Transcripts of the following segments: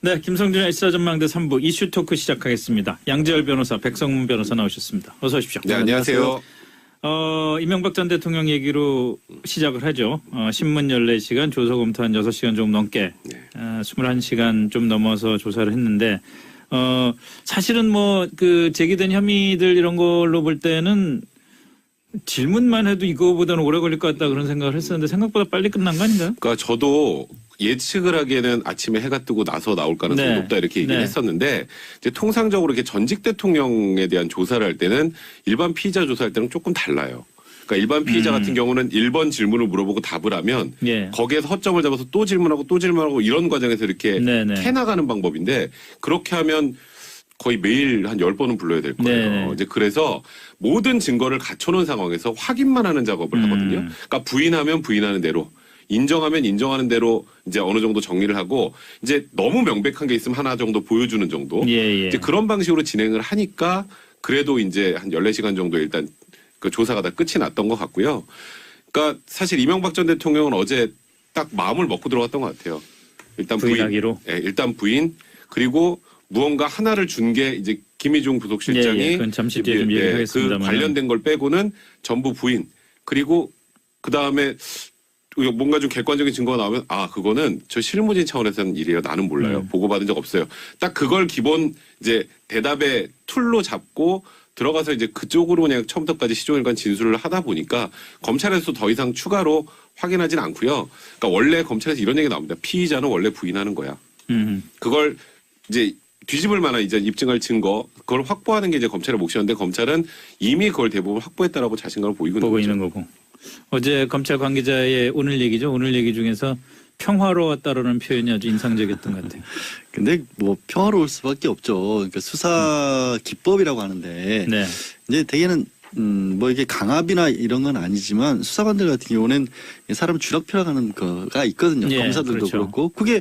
네, 김성준의 시사전망대 3부 이슈 토크 시작하겠습니다. 양재열 변호사, 백성문 변호사 나오셨습니다. 어서 오십시오. 네, 안녕하세요. 이명박 전 대통령 얘기로 시작을 하죠. 신문 14시간, 조서 검토 한 6시간 좀 넘게, 21시간 좀 넘어서 조사를 했는데, 사실은 제기된 혐의들 이런 걸로 볼 때는 질문만 해도 이거보다는 오래 걸릴 것 같다 그런 생각을 했었는데 생각보다 빨리 끝난 거 아닌가요? 그러니까 저도 예측을 하기에는 아침에 해가 뜨고 나서 나올 가능성이 네. 높다 이렇게 얘기를 네. 했었는데 이제 통상적으로 이렇게 전직 대통령에 대한 조사를 할 때는 일반 피의자 조사할 때는 조금 달라요. 그러니까 일반 피의자 같은 경우는 1번 질문을 물어보고 답을 하면 예. 거기에서 허점을 잡아서 또 질문하고 이런 과정에서 이렇게 네네. 캐나가는 방법인데 그렇게 하면 거의 매일 한 10번은 불러야 될 거예요. 네네. 이제 그래서 모든 증거를 갖춰놓은 상황에서 확인만 하는 작업을 하거든요. 그러니까 부인하면 부인하는 대로, 인정하면 인정하는 대로 이제 어느 정도 정리를 하고 이제 너무 명백한 게 있으면 하나 정도 보여주는 정도. 예. 이제 그런 방식으로 진행을 하니까 그래도 이제 한 14시간 정도 일단 그 조사가 다 끝이 났던 것 같고요. 그러니까 사실 이명박 전 대통령은 어제 딱 마음을 먹고 들어갔던 것 같아요. 일단 부인하기로. 부인. 네, 일단 부인. 그리고 무언가 하나를 준 게 이제 김희중 부속실장이 예. 그건 잠시 뒤에 좀 얘기하겠습니다만. 그 관련된 걸 빼고는 전부 부인. 그리고 그 다음에 뭔가 좀 객관적인 증거가 나오면 그거는 저 실무진 차원에서 하는 일이에요. 나는 몰라요. 보고받은 적 없어요. 딱 그걸 기본 이제 대답의 툴로 잡고 들어가서 이제 그쪽으로 그냥 처음부터까지 시종일관 진술을 하다 보니까 검찰에서 더 이상 추가로 확인하진 않고요. 그러니까 원래 검찰에서 이런 얘기 나옵니다. 피의자는 원래 부인하는 거야. 그걸 이제 뒤집을 만한 이제 입증할 증거 그걸 확보하는 게 이제 검찰의 몫이었는데 검찰은 이미 그걸 대부분 확보했다라고 자신감을 보이고 있는 거고. 어제 검찰 관계자의 오늘 얘기죠. 오늘 얘기 중에서 평화로웠다라는 표현이 아주 인상적이었던 것 같아요. 근데 뭐 평화로울 수밖에 없죠. 그러니까 수사 기법이라고 하는데 네. 이제 대개는 뭐 이게 강압이나 이런 건 아니지만 수사관들 같은 경우는 사람 쥐락펴락하는 거가 있거든요. 예, 검사들도 그렇죠. 그렇고 그게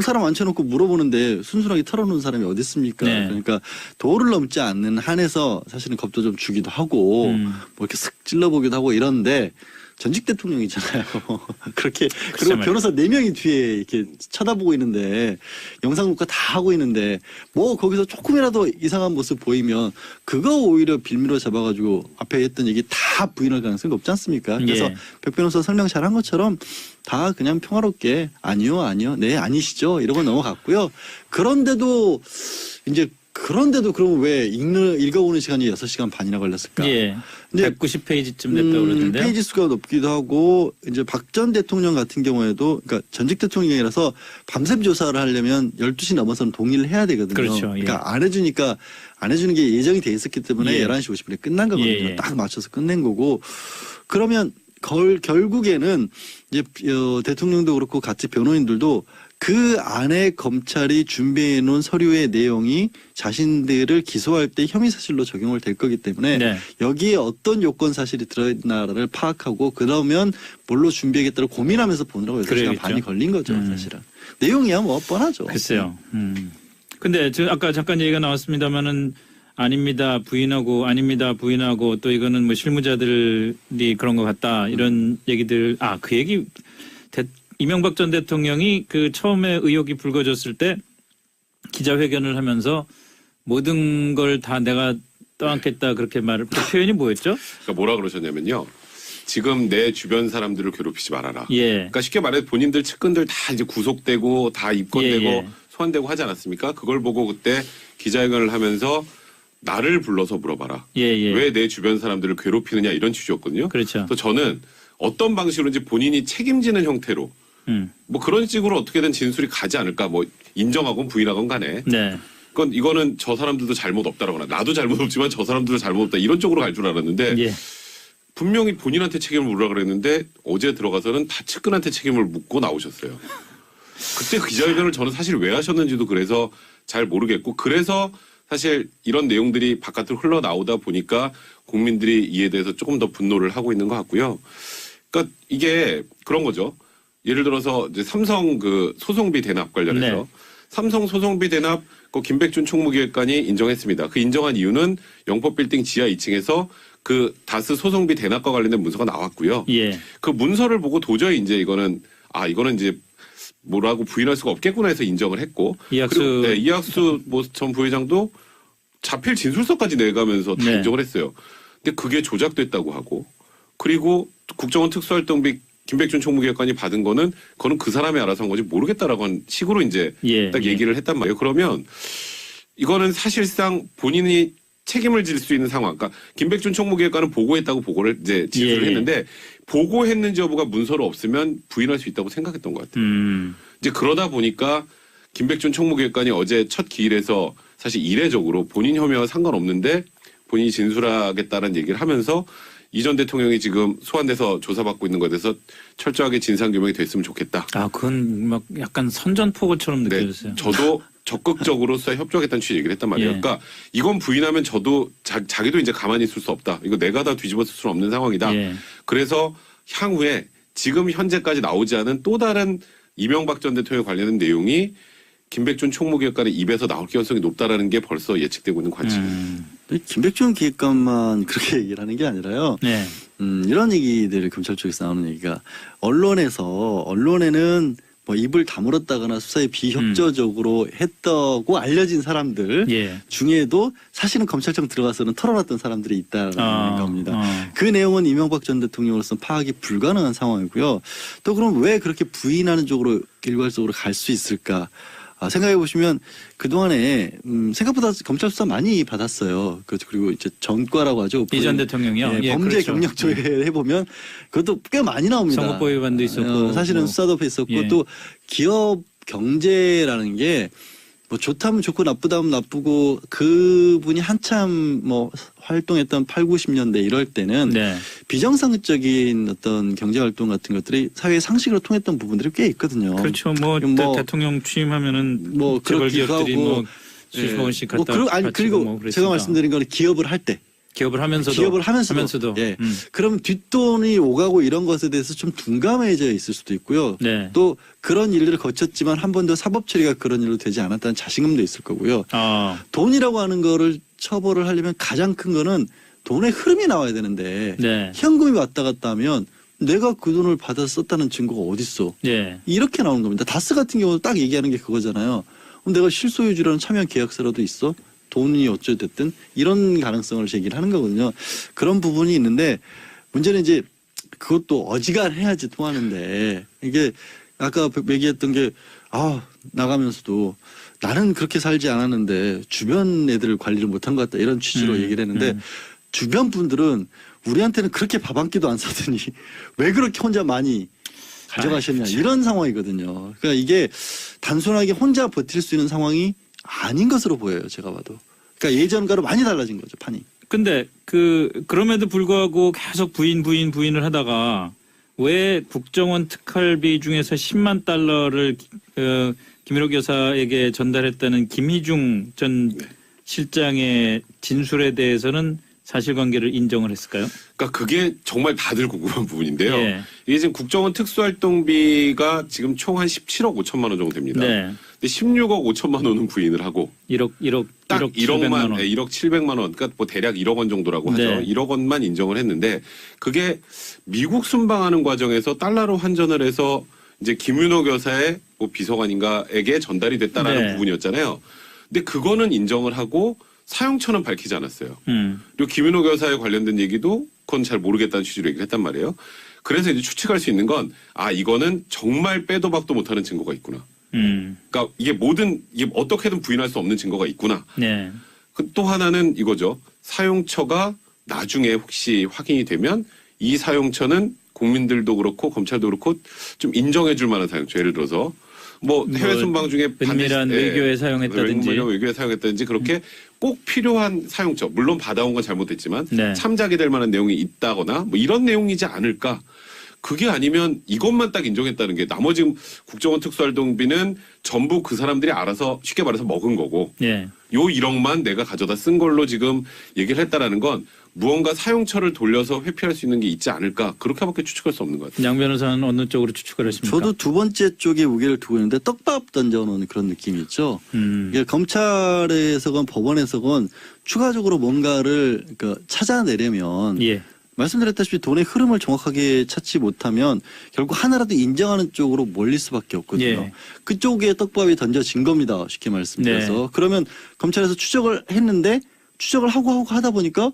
사람 앉혀놓고 물어보는데 순순하게 털어놓는 사람이 어디 있습니까? 네. 그러니까 도를 넘지 않는 한에서 사실은 겁도 좀 주기도 하고 뭐 이렇게 슥 찔러보기도 하고 이런데 전직 대통령이잖아요. 그렇게 그리고 말이야. 변호사 4명이 뒤에 이렇게 쳐다보고 있는데 영상 녹화 다 하고 있는데 뭐 거기서 조금이라도 이상한 모습 보이면 그거 오히려 빌미로 잡아가지고 앞에 했던 얘기 다 부인할 가능성이 높지 않습니까? 그래서 예. 백 변호사 설명 잘한 것처럼 다 그냥 평화롭게 아니요 네 아니시죠 이러고 넘어갔고요. 그런데도 그럼 왜 읽어오는 시간이 6시간 반이나 걸렸을까? 예. 근데 190페이지쯤 됐다고 그러던데요. 페이지 수가 높기도 하고 이제 박 전 대통령 같은 경우에도 그러니까 전직 대통령이라서 밤샘 조사를 하려면 12시 넘어서는 동의를 해야 되거든요. 그렇죠. 예. 그러니까 안 해주는 게 예정이 돼 있었기 때문에 예. 11시 50분에 끝난 거거든요. 예. 딱 맞춰서 끝낸 거고 그러면 결국에는 이제 대통령도 그렇고 같이 변호인들도 그 안에 검찰이 준비해 놓은 서류의 내용이 자신들을 기소할 때 혐의 사실로 적용을 될 거기 때문에 네. 여기에 어떤 요건 사실이 들어있나를 파악하고 그러면 뭘로 준비하겠다를 고민하면서 보느라고 6시간 그래야겠죠. 반이 걸린 거죠. 사실은. 내용이야 뭐 뻔하죠. 글쎄요. 근데 아까 잠깐 얘기가 나왔습니다마는 아닙니다. 부인하고 아닙니다. 부인하고 또 이거는 뭐 실무자들이 그런 것 같다. 이런 얘기들 그 얘기 이명박 전 대통령이 그 처음에 의혹이 불거졌을 때 기자회견을 하면서 모든 걸 다 내가 떠안겠다 그렇게 그 표현이 뭐였죠? 그러니까 뭐라 그러셨냐면요. 지금 내 주변 사람들을 괴롭히지 말아라. 예. 그러니까 쉽게 말해 본인들 측근들 다 이제 구속되고 다 입건되고 예. 소환되고 하지 않았습니까? 그걸 보고 그때 기자회견을 하면서 나를 불러서 물어봐라. 예. 왜 내 주변 사람들을 괴롭히느냐 이런 취지였거든요. 그렇죠. 그래서 저는 어떤 방식으로인지 본인이 책임지는 형태로 뭐 그런 식으로 어떻게든 진술이 가지 않을까 뭐 인정하건 부인하건 간에 네. 이거는 저 사람들도 잘못 없다라거나 나도 잘못 없지만 저 사람들도 잘못 없다 이런 쪽으로 갈 줄 알았는데 예. 분명히 본인한테 책임을 물으라 그랬는데 어제 들어가서는 다 측근한테 책임을 묻고 나오셨어요. 그때 기자회견을 저는 사실 왜 하셨는지도 그래서 잘 모르겠고 그래서 사실 이런 내용들이 바깥으로 흘러나오다 보니까 국민들이 이에 대해서 조금 더 분노를 하고 있는 것 같고요. 그러니까 이게 그런 거죠. 예를 들어서 이제 삼성 그 소송비 대납 관련해서 네. 삼성 소송비 대납 그 김백준 총무기획관이 인정했습니다. 그 인정한 이유는 영법빌딩 지하 2층에서 그 다스 소송비 대납과 관련된 문서가 나왔고요. 예. 그 문서를 보고 도저히 이제 이거는 이제 뭐라고 부인할 수가 없겠구나 해서 인정을 했고 이학수 그리고 네, 이학수 뭐 전 부회장도 자필 진술서까지 내가면서 다 네. 인정을 했어요. 근데 그게 조작됐다고 하고 그리고 국정원 특수활동비 김백준 총무기획관이 받은 거는 그거는 그 사람이 알아서 한 거지 모르겠다라고 한 식으로 이제 예, 딱 예. 얘기를 했단 말이에요. 그러면 이거는 사실상 본인이 책임을 질 수 있는 상황. 그러니까 김백준 총무기획관은 보고했다고 보고를 이제 진술을 예, 예. 했는데 보고했는지 여부가 문서로 없으면 부인할 수 있다고 생각했던 것 같아요. 이제 그러다 보니까 김백준 총무기획관이 어제 첫 기일에서 사실 이례적으로 본인 혐의와 상관없는데 본인이 진술하겠다는 얘기를 하면서 이 전 대통령이 지금 소환돼서 조사받고 있는 것에 대해서 철저하게 진상규명이 됐으면 좋겠다. 아, 그건 막 약간 선전포고처럼 네, 느껴졌어요. 저도 적극적으로 수사에 협조하겠다는 취지 얘기를 했단 말이에요. 예. 그러니까 이건 부인하면 저도 자기도 이제 가만히 있을 수 없다. 이거 내가 다 뒤집어 쓸 수는 없는 상황이다. 예. 그래서 향후에 지금 현재까지 나오지 않은 또 다른 이명박 전 대통령 관련된 내용이 김백준 총무기획관의 입에서 나올 가능성이 높다라는 게 벌써 예측되고 있는 관측입니다. 김백준 기획관만 그렇게 얘기를 하는 게 아니라요. 네. 이런 얘기들 검찰 쪽에서 나오는 얘기가 언론에는 뭐 입을 다물었다거나 수사에 비협조적으로 했다고 알려진 사람들 예. 중에도 사실은 검찰청 들어가서는 털어놨던 사람들이 있다는 겁니다. 아. 그 내용은 이명박 전 대통령으로서는 파악이 불가능한 상황이고요. 또 그럼 왜 그렇게 부인하는 쪽으로 일괄적으로 갈 수 있을까? 생각해 보시면 그동안에 생각보다 검찰 수사 많이 받았어요. 그리고 이제 전과라고 하죠. 이 전 대통령이요. 예, 범죄 그렇죠. 경력 조회를 해보면 그것도 꽤 많이 나옵니다. 선거법 위반도 있었고 사실은 뭐. 수사도 했었고 예. 또 기업 경제라는 게 뭐 좋다면 좋고 나쁘다면 나쁘고 그분이 한참 뭐 활동했던 8, 90년대 이럴 때는 네. 비정상적인 어떤 경제 활동 같은 것들이 사회 상식으로 통했던 부분들이 꽤 있거든요. 그렇죠. 뭐, 뭐 대통령 취임하면은 뭐 재벌 그렇기도 기업들이 하고, 뭐 수십억 원씩 갖다 바치고 그리고 뭐 그랬으니까. 제가 말씀드린 거는 기업을 할 때. 기업을 하면서도 기업을 하면서도. 예. 그럼 뒷돈이 오가고 이런 것에 대해서 좀 둔감해져 있을 수도 있고요. 네. 또 그런 일들을 거쳤지만 한 번도 사법 처리가 그런 일로 되지 않았다는 자신감도 있을 거고요. 아, 돈이라고 하는 거를 처벌을 하려면 가장 큰 거는 돈의 흐름이 나와야 되는데 네. 현금이 왔다 갔다 하면 내가 그 돈을 받아서 썼다는 증거가 어딨어. 예. 이렇게 나오는 겁니다. 다스 같은 경우도 딱 얘기하는 게 그거잖아요. 그럼 내가 실소유주라는 참여 계약서라도 있어? 돈이 어찌됐든 이런 가능성을 제기를 하는 거거든요. 그런 부분이 있는데 문제는 이제 그것도 어지간해야지 통하는데 이게 아까 얘기했던 게 나가면서도 나는 그렇게 살지 않았는데 주변 애들을 관리를 못한 것 같다 이런 취지로 얘기를 했는데 주변 분들은 우리한테는 그렇게 밥 한 끼도 안 사더니 왜 그렇게 혼자 많이 가져가셨냐 이런 상황이거든요. 그러니까 이게 단순하게 혼자 버틸 수 있는 상황이 아닌 것으로 보여요. 제가 봐도. 그러니까 예전과는 많이 달라진 거죠. 판이. 근데 그럼에도 불구하고 계속 부인을 하다가 왜 국정원 특활비 중에서 10만 달러를 김일옥 여사에게 전달했다는 김희중 전 실장의 진술에 대해서는 사실관계를 인정을 했을까요? 그러니까 그게 정말 다들 궁금한 부분인데요. 예. 이게 지금 국정원 특수활동비가 지금 총 한 17억 5천만 원 정도 됩니다. 네. 근데 16억 5천만 원은 부인을 하고 1억 딱 700만 원. 1억 700만 원, 그러니까 뭐 대략 1억 원 정도라고 하죠. 네. 1억 원만 인정을 했는데 그게 미국 순방하는 과정에서 달러로 환전을 해서 이제 김윤옥 여사의 뭐 비서관인가에게 전달이 됐다라는 네. 부분이었잖아요. 근데 그거는 인정을 하고 사용처는 밝히지 않았어요. 그리고 김윤옥 여사에 관련된 얘기도 그건 잘 모르겠다는 취지로 얘기를 했단 말이에요. 그래서 이제 추측할 수 있는 건 이거는 정말 빼도 박도 못하는 증거가 있구나. 그러니까 이게 어떻게든 부인할 수 없는 증거가 있구나. 네. 또 하나는 이거죠. 사용처가 나중에 혹시 확인이 되면 이 사용처는 국민들도 그렇고 검찰도 그렇고 좀 인정해 줄 만한 사용처. 예를 들어서 뭐 해외 순방 중에 은밀한 외교에 사용했다든지 외교에 사용했다든지 그렇게 꼭 필요한 사용처. 물론 받아온 건 잘못됐지만 네. 참작이 될 만한 내용이 있다거나 뭐 이런 내용이지 않을까. 그게 아니면 이것만 딱 인정했다는 게 나머지 국정원 특수활동비는 전부 그 사람들이 알아서 쉽게 말해서 먹은 거고 예. 요 1억만 내가 가져다 쓴 걸로 지금 얘기를 했다라는 건 무언가 사용처를 돌려서 회피할 수 있는 게 있지 않을까 그렇게밖에 추측할 수 없는 것 같아요. 양 변호사는 어느 쪽으로 추측을 했습니까? 저도 두 번째 쪽에 무게를 두고 있는데 떡밥 던져놓은 그런 느낌이 있죠. 이게 검찰에서건 법원에서건 추가적으로 뭔가를 찾아내려면 예. 말씀드렸다시피 돈의 흐름을 정확하게 찾지 못하면 결국 하나라도 인정하는 쪽으로 몰릴 수밖에 없거든요. 예. 그쪽에 떡밥이 던져진 겁니다. 쉽게 말씀드려서. 네. 그러면 검찰에서 추적을 했는데 추적을 하고 하다 보니까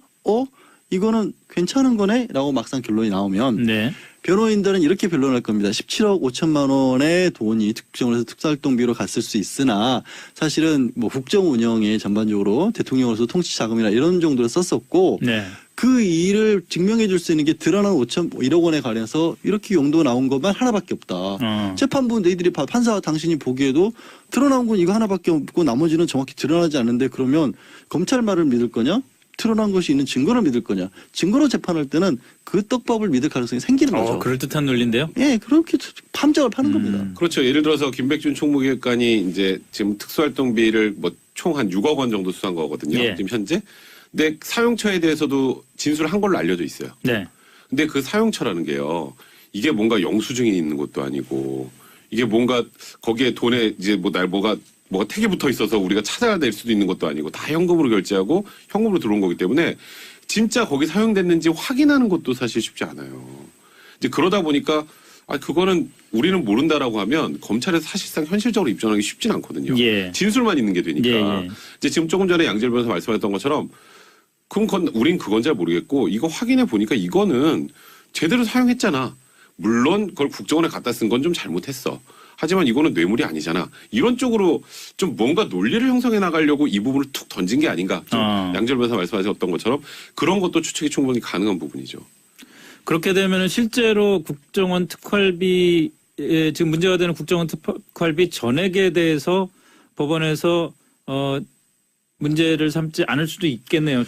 이거는 괜찮은 거네? 라고 막상 결론이 나오면 네. 변호인들은 이렇게 변론할 겁니다. 17억 5천만 원의 돈이 특정을 해서 특사활동비로 갔을 수 있으나 사실은 뭐 국정 운영에 전반적으로 대통령으로서 통치 자금이나 이런 정도로 썼었고 네. 그 일을 증명해 줄 수 있는 게 드러난 1억 원에 관해서 이렇게 용도 나온 것만 하나밖에 없다. 재판부 너희들이 판사와 당신이 보기에도 드러난 건 이거 하나밖에 없고 나머지는 정확히 드러나지 않는데 그러면 검찰 말을 믿을 거냐? 드러난 것이 있는 증거를 믿을 거냐? 증거로 재판할 때는 그 떡밥을 믿을 가능성이 생기는 거죠. 그럴듯한 논리인데요. 예, 그렇게 함정을 파는 겁니다. 그렇죠. 예를 들어서 김백준 총무기획관이 이제 지금 특수활동비를 뭐 총 한 6억 원 정도 수사한 거거든요. 예. 지금 현재. 근데 사용처에 대해서도 진술을 한 걸로 알려져 있어요. 네. 근데 그 사용처라는 게요. 이게 뭔가 영수증이 있는 것도 아니고 이게 뭔가 거기에 돈에 이제 뭐가 택이 붙어 있어서 우리가 찾아야 될 수도 있는 것도 아니고 다 현금으로 결제하고 현금으로 들어온 거기 때문에 진짜 거기 사용됐는지 확인하는 것도 사실 쉽지 않아요. 이제 그러다 보니까 그거는 우리는 모른다라고 하면 검찰에서 사실상 현실적으로 입증하기 쉽진 않거든요. 예. 진술만 있는 게 되니까. 예. 이제 지금 조금 전에 양재열 변호사 말씀하셨던 것처럼 그럼 우린 그건 잘 모르겠고 이거 확인해 보니까 이거는 제대로 사용했잖아. 물론 그걸 국정원에 갖다 쓴 건 좀 잘못했어. 하지만 이거는 뇌물이 아니잖아. 이런 쪽으로 좀 뭔가 논리를 형성해 나가려고 이 부분을 툭 던진 게 아닌가. 좀 양재열 변호사 말씀하셨던 것처럼 그런 것도 추측이 충분히 가능한 부분이죠. 그렇게 되면 실제로 국정원 특활비 지금 문제가 되는 국정원 특활비 전액에 대해서 법원에서 문제를 삼지 않을 수도 있겠네요.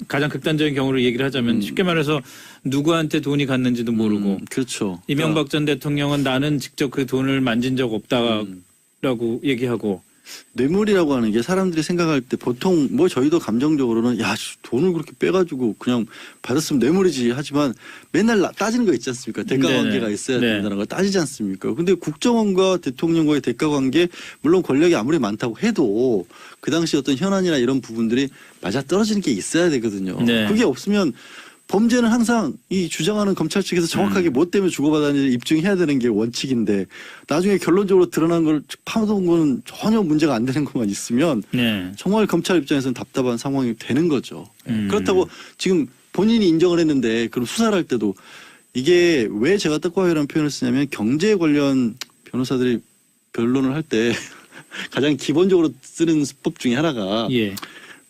가장 극단적인 경우로 얘기를 하자면 쉽게 말해서 누구한테 돈이 갔는지도 모르고 그렇죠. 이명박 전 대통령은 나는 직접 그 돈을 만진 적 없다라고 얘기하고 뇌물이라고 하는 게 사람들이 생각할 때 보통 뭐 저희도 감정적으로는 돈을 그렇게 빼가지고 그냥 받았으면 뇌물이지 하지만 맨날 따지는 거 있지 않습니까? 대가 관계가 있어야 된다는 걸 따지지 않습니까? 근데 국정원과 대통령과의 대가 관계 물론 권력이 아무리 많다고 해도 그 당시 어떤 현안이나 이런 부분들이 맞아 떨어지는 게 있어야 되거든요. 네. 그게 없으면 범죄는 항상 이 주장하는 검찰 측에서 정확하게 뭐 때문에 주고받았는지 입증해야 되는 게 원칙인데 나중에 결론적으로 드러난 걸 파놓은 거는 전혀 문제가 안 되는 것만 있으면 정말 검찰 입장에서는 답답한 상황이 되는 거죠. 그렇다고 지금 본인이 인정을 했는데 그럼 수사를 할 때도 이게 왜 제가 떡밥이라는 표현을 쓰냐면 경제 관련 변호사들이 변론을 할 때 가장 기본적으로 쓰는 수법 중에 하나가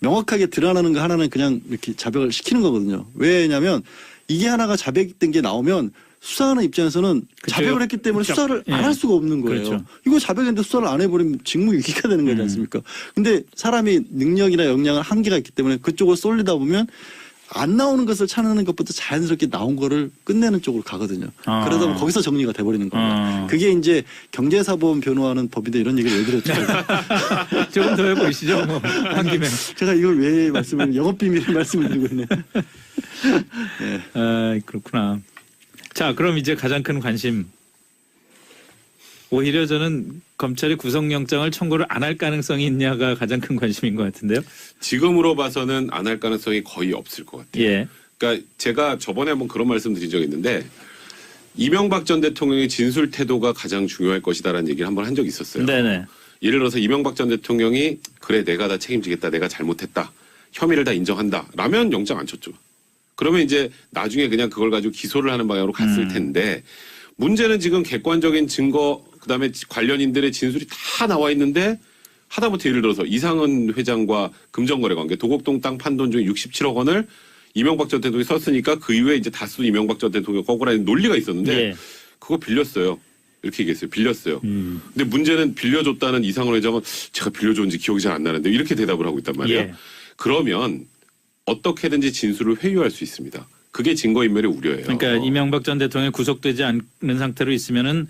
명확하게 드러나는 거 하나는 그냥 이렇게 자백을 시키는 거거든요. 왜냐하면 이게 하나가 자백된 게 나오면 수사하는 입장에서는 자백을 했기 때문에 수사를 안 할 수가 없는 거예요. 그렇죠. 이거 자백했는데 수사를 안 해버리면 직무유기가 되는 거지 않습니까? 근데 사람이 능력이나 역량은 한계가 있기 때문에 그쪽으로 쏠리다 보면 안 나오는 것을 찾는 것부터 자연스럽게 나온 거를 끝내는 쪽으로 가거든요. 그러다 보면 거기서 정리가 돼버리는 겁니다. 그게 이제 경제사범 변호하는 법인데 이런 얘기를 왜 드렸죠? 조금 더 해보시죠. 뭐, 한 김에. 제가 이걸 왜 영업비밀을 말씀을 드리고 있네. 네. 그렇구나. 자, 그럼 이제 가장 큰 관심. 오히려 저는 검찰이 구속영장을 청구를 안 할 가능성이 있냐가 가장 큰 관심인 것 같은데요. 지금으로 봐서는 안 할 가능성이 거의 없을 것 같아요. 그러니까 제가 저번에 한번 그런 말씀 드린 적이 있는데 이명박 전 대통령의 진술 태도가 가장 중요할 것이다라는 얘기를 한번 한 적이 있었어요. 네네. 예를 들어서 이명박 전 대통령이 그래 내가 다 책임지겠다. 내가 잘못했다. 혐의를 다 인정한다. 라면 영장 안 쳤죠. 그러면 이제 나중에 그냥 그걸 가지고 기소를 하는 방향으로 갔을 텐데 문제는 지금 객관적인 증거 그다음에 관련인들의 진술이 다 나와 있는데 하다못해 예를 들어서 이상은 회장과 금전거래 관계 도곡동 땅 판돈 중에 67억 원을 이명박 전 대통령이 썼으니까 그 이후에 이제 다수 이명박 전 대통령 거꾸라는 논리가 있었는데 그거 빌렸어요. 이렇게 얘기했어요. 빌렸어요. 근데 문제는 빌려줬다는 이상은 회장은 제가 빌려줬는지 기억이 잘 안 나는데 이렇게 대답을 하고 있단 말이에요. 그러면 어떻게든지 진술을 회유할 수 있습니다. 그게 증거인멸의 우려예요. 그러니까 이명박 전 대통령이 구속되지 않는 상태로 있으면은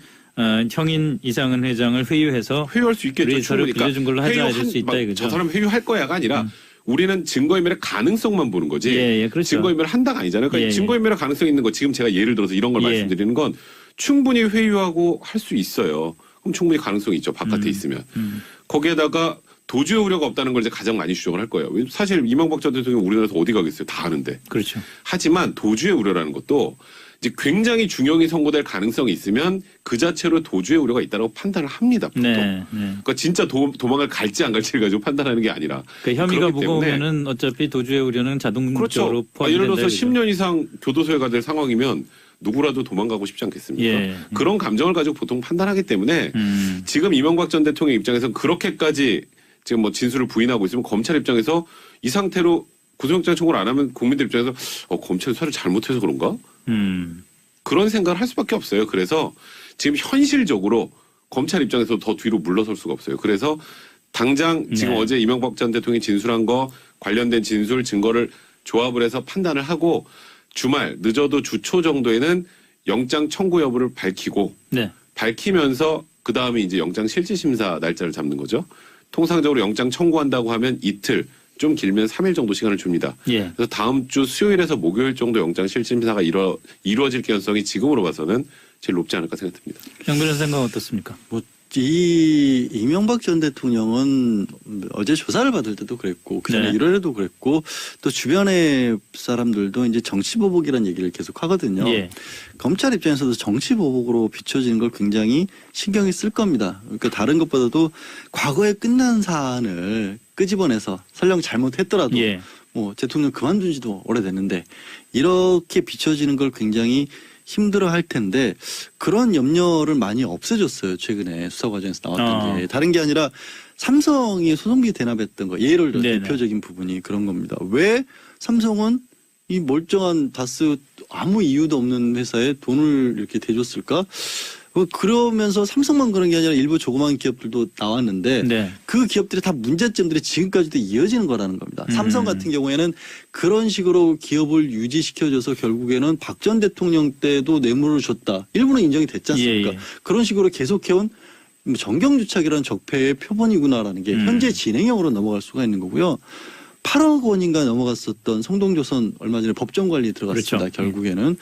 형인 이상은 회장을 회유해서 회유할 수 있겠죠. 서류 빌려준 걸로 하자 할 수 있다 이거죠. 저 사람 회유할 거야가 아니라 우리는 증거인멸의 가능성만 보는 거지. 그렇죠. 증거인멸을 한다가 아니잖아요. 그러니까 증거인멸의 가능성이 있는 거 지금 제가 예를 들어서 이런 걸 말씀드리는 건 충분히 회유하고 할 수 있어요. 그럼 충분히 가능성이 있죠. 바깥에 있으면. 거기에다가 도주의 우려가 없다는 걸 이제 가장 많이 주장을 할 거예요. 사실 이명박 전 대통령 우리나라에서 어디 가겠어요? 다 아는데. 그렇죠. 하지만 도주의 우려라는 것도 이제 굉장히 중형이 선고될 가능성이 있으면 그 자체로 도주의 우려가 있다고 판단을 합니다. 보통. 네. 그러니까 진짜 도망을 갈지 안 갈지를 가지고 판단하는 게 아니라. 그 혐의가 그렇기 때문에 무거우면은 어차피 도주의 우려는 자동적으로 그렇죠. 포함이 예를 들어서 된다, 10년 이상 교도소에 가 될 상황이면 누구라도 도망가고 싶지 않겠습니까? 예. 그런 감정을 가지고 보통 판단하기 때문에 지금 이명박 전 대통령 입장에서는 그렇게까지 지금 뭐 진술을 부인하고 있으면 검찰 입장에서 이 상태로 구속영장 청구를 안 하면 국민들 입장에서 검찰이 수사를 잘못해서 그런가? 그런 생각을 할 수밖에 없어요. 그래서 지금 현실적으로 검찰 입장에서 더 뒤로 물러설 수가 없어요. 그래서 당장 지금 네. 어제 이명박 전 대통령이 진술한 거 관련된 진술 증거를 조합을 해서 판단을 하고 주말 늦어도 주초 정도에는 영장 청구 여부를 밝히고 네. 밝히면서 그 다음에 이제 영장 실질심사 날짜를 잡는 거죠. 통상적으로 영장 청구한다고 하면 이틀, 좀 길면 3일 정도 시간을 줍니다. 예. 그래서 다음 주 수요일에서 목요일 정도 영장 실질심사가 이루어질 가능성이 지금으로 봐서는 제일 높지 않을까 생각됩니다. 양 변호사 생각 어떻습니까? 뭐 이 이명박 전 대통령은 어제 조사를 받을 때도 그랬고 그전에 네. 1월에도 그랬고 또 주변의 사람들도 이제 정치보복이라는 얘기를 계속 하거든요. 예. 검찰 입장에서도 정치보복으로 비춰지는 걸 굉장히 신경이 쓸 겁니다. 그러니까 다른 것보다도 과거에 끝난 사안을 끄집어내서 설령 잘못했더라도 예. 뭐 대통령 그만둔 지도 오래됐는데 이렇게 비춰지는 걸 굉장히 힘들어 할 텐데 그런 염려를 많이 없애줬어요. 최근에 수사 과정에서 나왔던 게. 다른 게 아니라 삼성이 소송비 대납했던 거 예를 들어 네네. 대표적인 부분이 그런 겁니다. 왜 삼성은 이 멀쩡한 다스 아무 이유도 없는 회사에 돈을 이렇게 대줬을까? 그러면서 삼성만 그런 게 아니라 일부 조그마한 기업들도 나왔는데 네. 그 기업들이 다 문제점들이 지금까지도 이어지는 거라는 겁니다. 삼성 같은 경우에는 그런 식으로 기업을 유지시켜줘서 결국에는 박 전 대통령 때도 뇌물을 줬다. 일부는 인정이 됐지 않습니까? 예, 예. 그런 식으로 계속해온 정경유착이라는 적폐의 표본이구나라는 게 현재 진행형으로 넘어갈 수가 있는 거고요. 8억 원인가 넘어갔었던 성동조선 얼마 전에 법정 관리에 들어갔습니다. 그렇죠. 결국에는.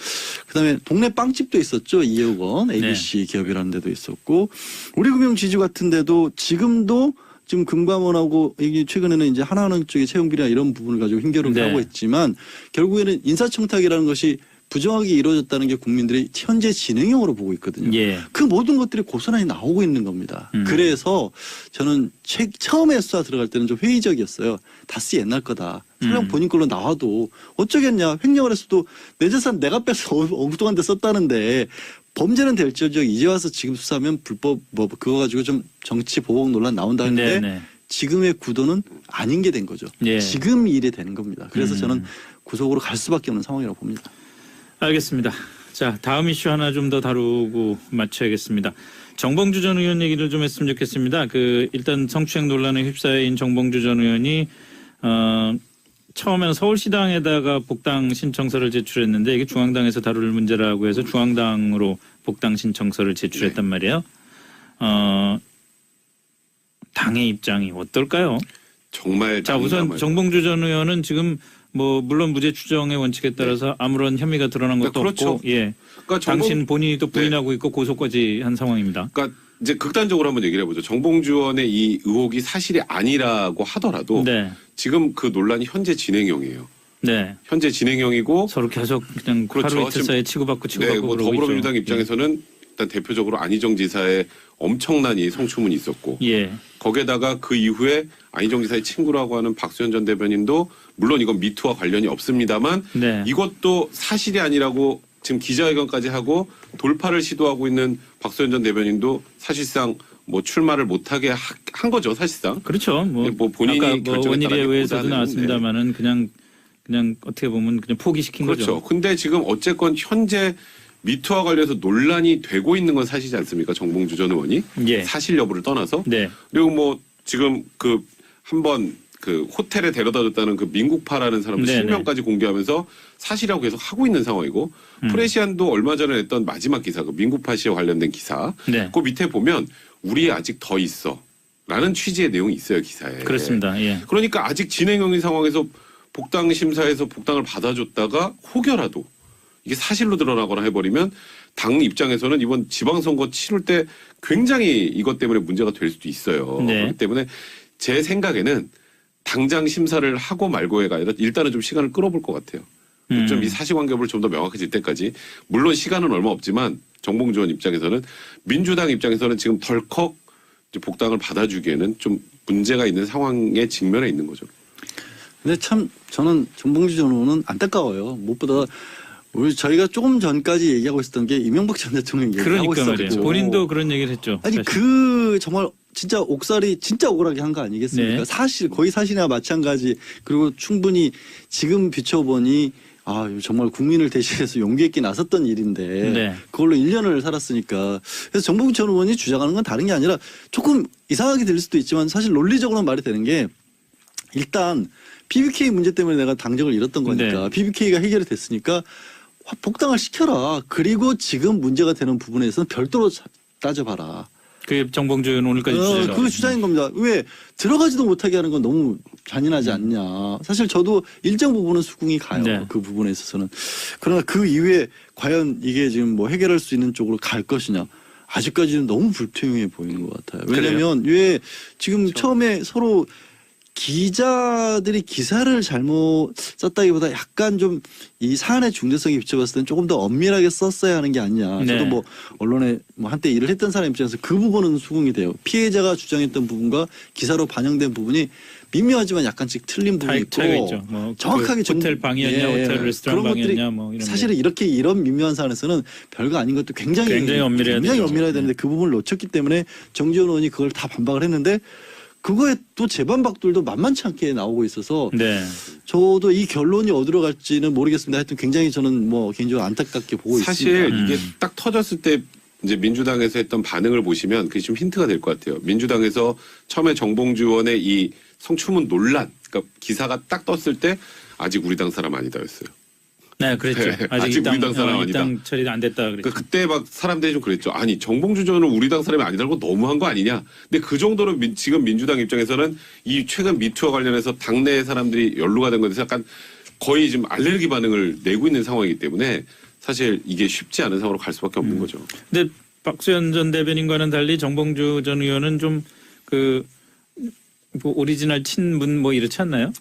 그다음에 동네 빵집도 있었죠. 2억 원 ABC 기업이라는 데도 있었고 우리금융지주 같은 데도 지금도 지금 금감원하고 이게 최근에는 이제 하나은행 쪽의 채용 비리나 이런 부분을 가지고 힘겨루기 네. 하고 있지만 결국에는 인사청탁이라는 것이 부정하게 이루어졌다는 게 국민들이 현재 진행형으로 보고 있거든요. 예. 그 모든 것들이 고스란히 나오고 있는 겁니다. 그래서 저는 처음에 수사 들어갈 때는 좀 회의적이었어요. 다스 옛날 거다. 설령 본인 걸로 나와도 어쩌겠냐. 횡령을 했어도 내 재산 내가 뺏어 엉뚱한 데 썼다는데 범죄는 될지언정 이제 와서 지금 수사하면 불법 뭐 그거 가지고 좀 정치 보복 논란 나온다는데 네. 지금의 구도는 아닌 게 된 거죠. 예. 지금 일이 되는 겁니다. 그래서 저는 구속으로 갈 수밖에 없는 상황이라고 봅니다. 알겠습니다. 자, 다음 이슈 하나 좀 더 다루고 마쳐야겠습니다. 정봉주 전 의원 얘기를 좀 했으면 좋겠습니다. 일단 성추행 논란에 휩싸인 정봉주 전 의원이 처음에는 서울시당에다가 복당 신청서를 제출했는데 이게 중앙당에서 다룰 문제라고 해서 중앙당으로 복당 신청서를 제출했단 말이에요. 당의 입장이 어떨까요? 정말 자, 우선 난감해요. 정봉주 전 의원은 지금 뭐 물론 무죄 추정의 원칙에 따라서 아무런 혐의가 드러난 것도 그렇죠. 없고, 예, 그러니까 당신 본인이 또 부인하고 있고 고소까지 한 상황입니다. 그러니까 이제 극단적으로 한번 얘기를 해보죠. 정봉주 의원의 이 의혹이 사실이 아니라고 하더라도 네, 지금 그 논란이 현재 진행형이에요. 네, 현재 진행형이고 서로 계속 그냥 그렇죠. 하루 이틀 사이에 치고받고 네, 치고받고 뭐 그러고 더불어민주당 있죠. 입장에서는 일단 대표적으로 안희정 지사의 엄청난 이 성추문이 있었고 예, 거기에다가 그 이후에 안희정 지사의 친구라고 하는 박수현 전 대변인도 물론 이건 미투와 관련이 없습니다만 네, 이것도 사실이 아니라고 지금 기자회견까지 하고 돌파를 시도하고 있는 박수현 전 대변인도 사실상 뭐 출마를 못하게 한 거죠 사실상. 그렇죠. 뭐 본인이 아까 뭐 결정했다라기보다는 원일에 의해서도 네. 나왔습니다만은 그냥 어떻게 보면 그냥 포기시킨 그렇죠. 거죠. 근데 지금 어쨌건 현재 미투와 관련해서 논란이 되고 있는 건 사실이지 않습니까? 정봉주 전 의원이 예, 사실 여부를 떠나서 네, 그리고 뭐 지금 그 한번 그 호텔에 데려다줬다는 그 민국파라는 사람도 네네. 실명까지 공개하면서 사실이라고 계속 하고 있는 상황이고 프레시안도 얼마 전에 냈던 마지막 기사 그 민국파 씨와 관련된 기사 네, 그 밑에 보면 우리 아직 더 있어 라는 취지의 내용이 있어요 기사에. 그렇습니다. 예, 그러니까 아직 진행형인 상황에서 복당 심사에서 복당을 받아줬다가 혹여라도 이게 사실로 드러나거나 해버리면 당 입장에서는 이번 지방선거 치를 때 굉장히 이것 때문에 문제가 될 수도 있어요. 네. 그렇기 때문에 제 생각에는 당장 심사를 하고 말고가 아니라 일단은 좀 시간을 끌어볼 것 같아요. 좀 이 사실관계를 좀 더 명확해질 때까지. 물론 시간은 얼마 없지만 정봉주 의원 입장에서는 민주당 입장에서는 지금 덜컥 이제 복당을 받아주기에는 좀 문제가 있는 상황에 직면해 있는 거죠. 근데 참 저는 정봉주 전 의원은 안타까워요. 무엇보다 우리 저희가 조금 전까지 얘기하고 있었던 게 이명박 전 대통령 얘기하고 그러니까 있었고 말이에요. 본인도 그런 얘기를 했죠. 아니 사실. 그 정말 진짜 옥살이 진짜 억울하게 한 거 아니겠습니까? 네. 사실 거의 사실이나 마찬가지. 그리고 충분히 지금 비춰보니 아 정말 국민을 대신해서 용기 있게 나섰던 일인데 네. 그걸로 1년을 살았으니까 그래서 정봉주 전 의원이 주장하는 건 다른 게 아니라 조금 이상하게 들릴 수도 있지만 사실 논리적으로는 말이 되는 게 일단 BBK 문제 때문에 내가 당적을 잃었던 거니까 네. BBK가 해결이 됐으니까 복당을 시켜라. 그리고 지금 문제가 되는 부분에서는 별도로 따져봐라. 그게 정봉주 의원 오늘까지 주제죠. 그게 주장인 겁니다. 왜 들어가지도 못하게 하는 건 너무 잔인하지 않냐. 사실 저도 일정 부분은 수긍이 가요. 네. 그 부분에 있어서는. 그러나 그 이후에 과연 이게 지금 뭐 해결할 수 있는 쪽으로 갈 것이냐. 아직까지는 너무 불투명해 보이는 것 같아요. 왜냐하면 왜 지금 처음에 서로 기자들이 기사를 잘못 썼다기보다 약간 좀 이 사안의 중대성에 비춰봤을 때는 조금 더 엄밀하게 썼어야 하는 게 아니냐. 네. 저도 뭐 언론에 뭐 한때 일을 했던 사람 입장에서 그 부분은 수긍이 돼요. 피해자가 주장했던 부분과 기사로 반영된 부분이 미묘하지만 약간씩 틀린 부분이 있고 차이가 있죠. 뭐 정확하게 그 호텔 방이었냐, 예, 호텔 레스토랑 그런 것들이 방이었냐, 뭐 이런. 사실은 이런 미묘한 사안에서는 별거 아닌 것도 굉장히 엄밀해야 되죠. 되는데 그 부분을 놓쳤기 때문에 정지현 의원이 그걸 다 반박을 했는데 그거에 또 재반박들도 만만치 않게 나오고 있어서 네. 저도 이 결론이 어디로 갈지는 모르겠습니다. 하여튼 굉장히 저는 뭐 개인적으로 안타깝게 보고 사실 있습니다. 이게 딱 터졌을 때 이제 민주당에서 했던 반응을 보시면 그게 좀 힌트가 될 것 같아요. 민주당에서 처음에 정봉주 의원의 이 성추문 논란, 그러니까 기사가 딱 떴을 때 아직 우리 당 사람 아니다였어요. 네, 그랬죠. 네, 아직 우리 당 사람 아니다. 입당 처리가 안 됐다 그랬죠. 그러니까 그때 막 사람들이 좀 그랬죠. 아니 정봉주 전 의원은 우리 당 사람이 아니라고 너무한 거 아니냐. 근데 그 정도로 지금 민주당 입장에서는 이 최근 미투와 관련해서 당내 사람들이 연루가 된 것에서 약간 거의 지금 알레르기 반응을 내고 있는 상황이기 때문에 사실 이게 쉽지 않은 상황으로 갈 수밖에 없는 거죠. 근데 박수현 전 대변인과는 달리 정봉주 전 의원은 좀 뭐 오리지널 친문 뭐 이렇지 않나요?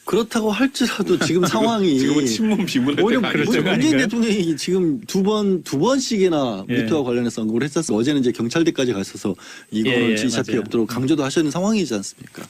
그렇다고 할지라도 지금 상황이 지금은 친문 비문할 오히려 때가 아니죠. 그럴 때가 문재인 아닌가요? 대통령이 지금 두 번씩이나 예. 미투와 관련해서 언급을 했었어요. 어제는 이제 경찰대까지 갔어서 이거는 예, 지시차 피해 맞아요. 없도록 강조도 하시는 상황이지 않습니까?